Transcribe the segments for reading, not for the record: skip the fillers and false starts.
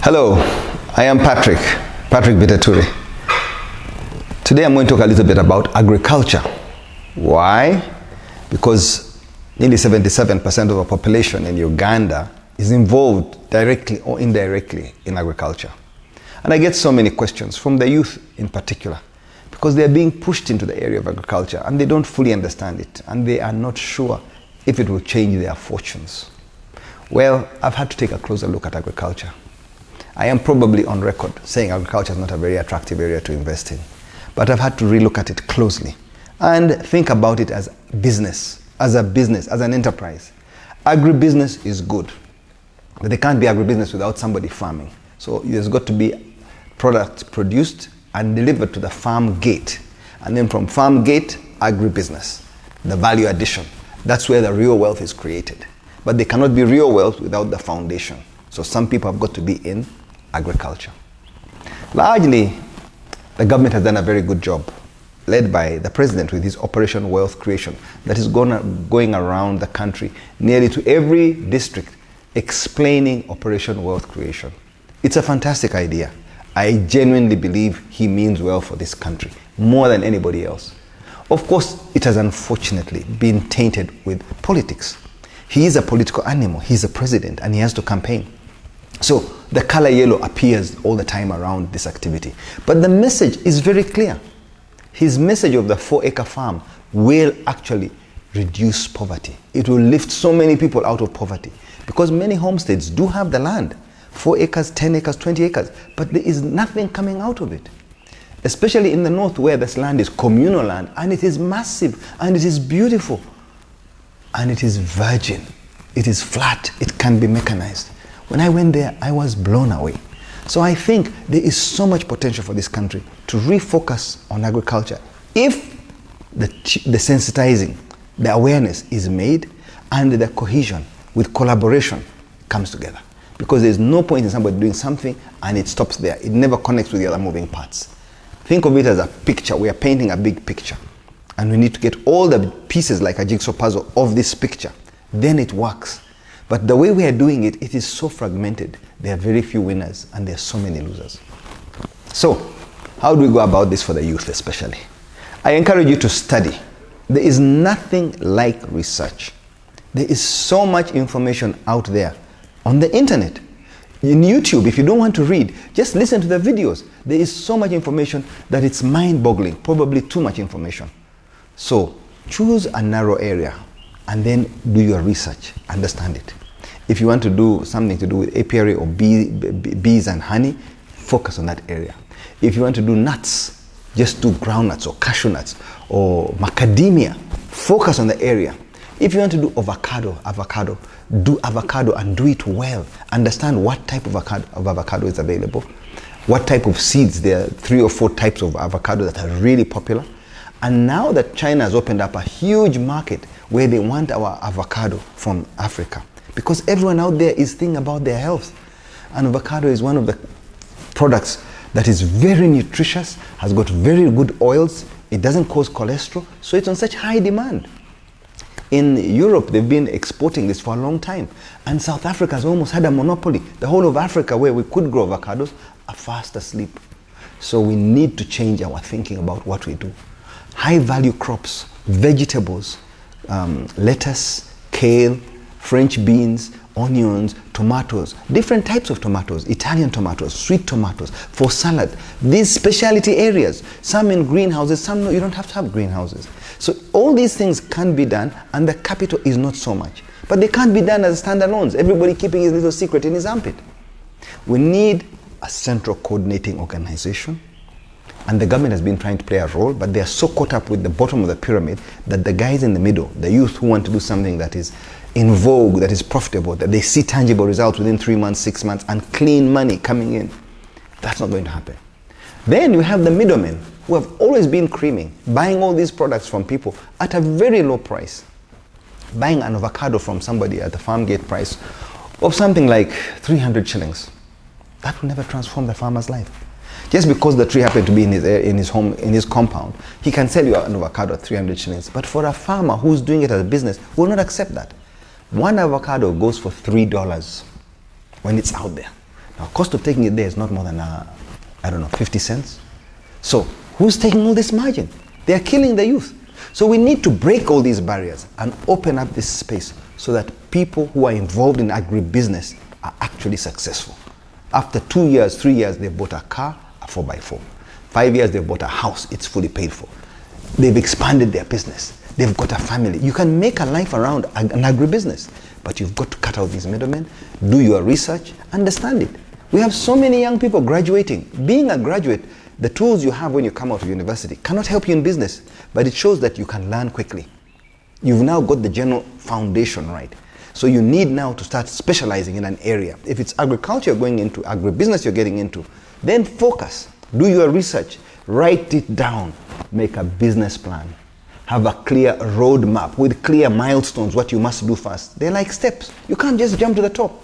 Hello, I am Patrick Bitature. Today I'm going to talk a little bit about agriculture. Why? Because nearly 77% of the population in Uganda is involved directly or indirectly in agriculture. And I get so many questions from the youth in particular, because they are being pushed into the area of agriculture and they don't fully understand it and they are not sure if it will change their fortunes. Well, I've had to take a closer look at agriculture. I am probably on record saying agriculture is not a very attractive area to invest in, but I've had to relook at it closely and think about it as business, as an enterprise. Agribusiness is good, but there can't be agribusiness without somebody farming. So there's got to be products produced and delivered to the farm gate, and then from farm gate, agribusiness, the value addition. That's where the real wealth is created. But there cannot be real wealth without the foundation. So some people have got to be in agriculture. Largely, the government has done a very good job, led by the president with his Operation Wealth Creation, that is going around the country, nearly to every district, explaining Operation Wealth Creation. It's a fantastic idea. I genuinely believe he means well for this country, more than anybody else. Of course, it has unfortunately been tainted with politics. He is a political animal, he's a president, and he has to campaign. So the color yellow appears all the time around this activity. But the message is very clear. His message of the 4-acre farm will actually reduce poverty. It will lift so many people out of poverty, because many homesteads do have the land, 4 acres, 10 acres, 20 acres, but there is nothing coming out of it. Especially in the north, where this land is communal land, and it is massive, and it is beautiful, and it is virgin. It is flat. It can be mechanized. When I went there, I was blown away. So I think there is so much potential for this country to refocus on agriculture if the sensitizing, the awareness is made, and the cohesion with collaboration comes together. Because there's no point in somebody doing something and it stops there. It never connects with the other moving parts. Think of it as a picture. We are painting a big picture, and we need to get all the pieces like a jigsaw puzzle of this picture. Then it works. But the way we are doing it, it is so fragmented. There are very few winners and there are so many losers. So, how do we go about this for the youth especially? I encourage you to study. There is nothing like research. There is so much information out there on the internet. In YouTube, if you don't want to read, just listen to the videos. There is so much information that it's mind-boggling, probably too much information. So, choose a narrow area and then do your research, understand it. If you want to do something to do with apiary or bees and honey, focus on that area. If you want to do nuts, just do groundnuts or cashew nuts or macadamia, focus on the area. If you want to do avocado, do avocado and do it well. Understand what type of avocado is available, what type of seeds. There are 3 or 4 types of avocado that are really popular. And now that China has opened up a huge market where they want our avocado from Africa, because everyone out there is thinking about their health. And avocado is one of the products that is very nutritious, has got very good oils, it doesn't cause cholesterol, so it's on such high demand. In Europe, they've been exporting this for a long time, and South Africa has almost had a monopoly. The whole of Africa, where we could grow avocados, are fast asleep. So we need to change our thinking about what we do. High value crops, vegetables, lettuce, kale, French beans, onions, tomatoes, different types of tomatoes, Italian tomatoes, sweet tomatoes, for salad. These specialty areas, some in greenhouses, some no, you don't have to have greenhouses. So all these things can be done, and the capital is not so much. But they can't be done as standalones, everybody keeping his little secret in his armpit. We need a central coordinating organization. And the government has been trying to play a role, but they are so caught up with the bottom of the pyramid that the guys in the middle, the youth who want to do something that is in vogue, that is profitable, that they see tangible results within 3 months, 6 months, and clean money coming in, that's not going to happen. Then you have the middlemen who have always been creaming, buying all these products from people at a very low price. Buying an avocado from somebody at the farm gate price of something like 300 shillings. That will never transform the farmer's life. Just because the tree happened to be in his home, in his compound, he can sell you an avocado at 300 shillings. But for a farmer who's doing it as a business, will not accept that. One avocado goes for $3 when it's out there. Now, cost of taking it there is not more than, 50 cents. So, who's taking all this margin? They are killing the youth. So we need to break all these barriers and open up this space so that people who are involved in agribusiness are actually successful. After 2 years, 3 years, they've bought a car, a 4x4. 5 years, they've bought a house, it's fully paid for. They've expanded their business. They've got a family. You can make a life around an agribusiness, but you've got to cut out these middlemen, do your research, understand it. We have so many young people graduating. Being a graduate, the tools you have when you come out of university cannot help you in business, but it shows that you can learn quickly. You've now got the general foundation right. So you need now to start specializing in an area. If it's agriculture you're going into, agribusiness you're getting into, then focus, do your research, write it down, make a business plan. Have a clear roadmap with clear milestones, what you must do first. They're like steps. You can't just jump to the top.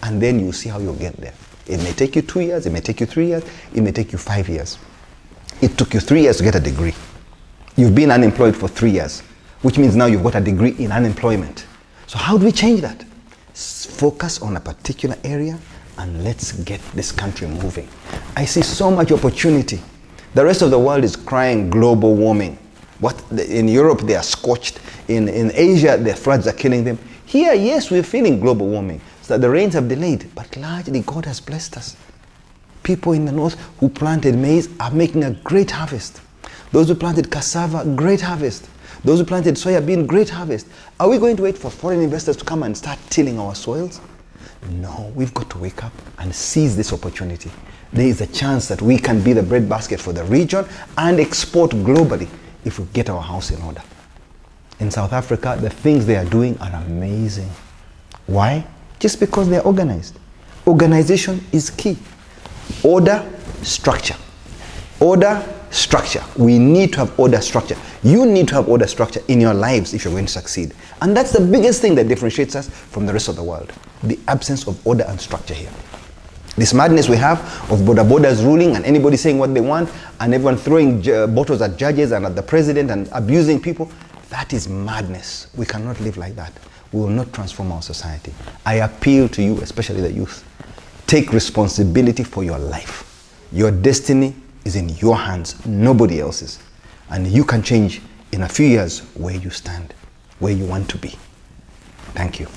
And then you see how you'll get there. It may take you 2 years, it may take you 3 years, it may take you 5 years. It took you 3 years to get a degree. You've been unemployed for 3 years, which means now you've got a degree in unemployment. So how do we change that? Focus on a particular area and let's get this country moving. I see so much opportunity. The rest of the world is crying global warming. In Europe, they are scorched. In Asia, the floods are killing them. Here, yes, we're feeling global warming. So that the rains have delayed, but largely God has blessed us. People in the north who planted maize are making a great harvest. Those who planted cassava, great harvest. Those who planted soya bean, great harvest. Are we going to wait for foreign investors to come and start tilling our soils? No, we've got to wake up and seize this opportunity. There is a chance that we can be the breadbasket for the region and export globally if we get our house in order. In South Africa, the things they are doing are amazing. Why? Just because they are organized. Organization is key. Order, structure. Order, structure. We need to have order, structure. You need to have order, structure in your lives if you're going to succeed. And that's the biggest thing that differentiates us from the rest of the world. The absence of order and structure here. This madness we have of border borders ruling and anybody saying what they want and everyone throwing bottles at judges and at the president and abusing people, that is madness. We cannot live like that. We will not transform our society. I appeal to you, especially the youth. Take responsibility for your life. Your destiny is in your hands, nobody else's. And you can change in a few years where you stand, where you want to be. Thank you.